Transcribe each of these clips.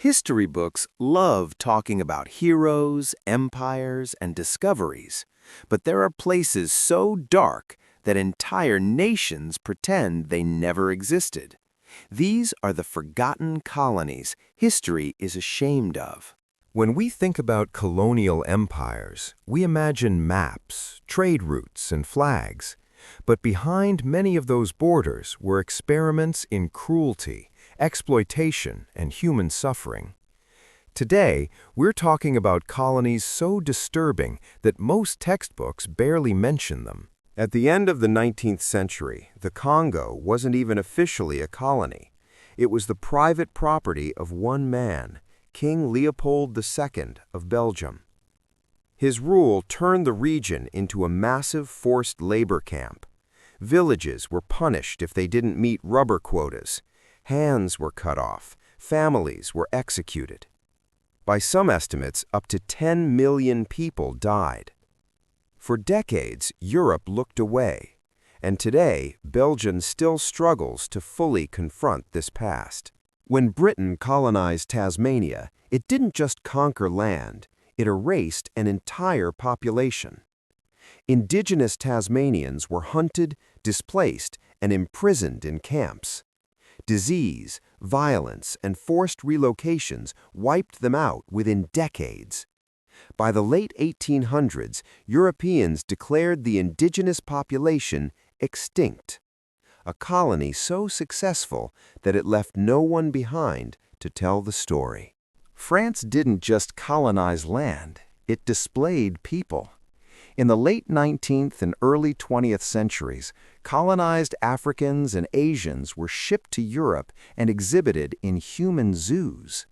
History books love talking about heroes, empires, and discoveries, but there are places so dark that entire nations pretend they never existed. These are the forgotten colonies history is ashamed of. When we think about colonial empires, we imagine maps, trade routes, and flags. But behind many of those borders were experiments in cruelty, exploitation, and human suffering. Today, we're talking about colonies so disturbing that most textbooks barely mention them. At the end of the 19th century, the Congo wasn't even officially a colony. It was the private property of one man, King Leopold II of Belgium. His rule turned the region into a massive forced labor camp. Villages were punished if they didn't meet rubber quotas. Hands were cut off. Families were executed. By some estimates, up to 10 million people died. For decades, Europe looked away, and today, Belgium still struggles to fully confront this past. When Britain colonized Tasmania, it didn't just conquer land, it erased an entire population. Indigenous Tasmanians were hunted, displaced, and imprisoned in camps. Disease, violence, and forced relocations wiped them out within decades. By the late 1800s, Europeans declared the indigenous population extinct, a colony so successful that it left no one behind to tell the story. France didn't just colonize land, it displayed people. In the late 19th and early 20th centuries, colonized Africans and Asians were shipped to Europe and exhibited in human zoos.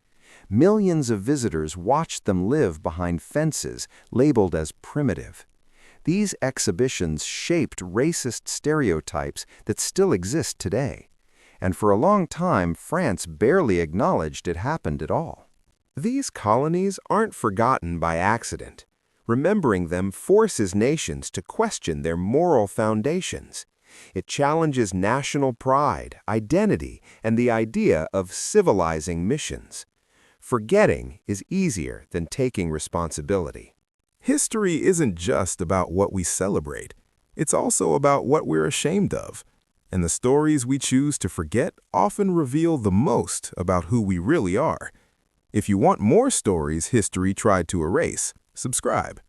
Millions of visitors watched them live behind fences labeled as primitive. These exhibitions shaped racist stereotypes that still exist today. And for a long time, France barely acknowledged it happened at all. These colonies aren't forgotten by accident. Remembering them forces nations to question their moral foundations. It challenges national pride, identity, and the idea of civilizing missions. Forgetting is easier than taking responsibility. History isn't just about what we celebrate. It's also about what we're ashamed of. And the stories we choose to forget often reveal the most about who we really are. If you want more stories history tried to erase, subscribe.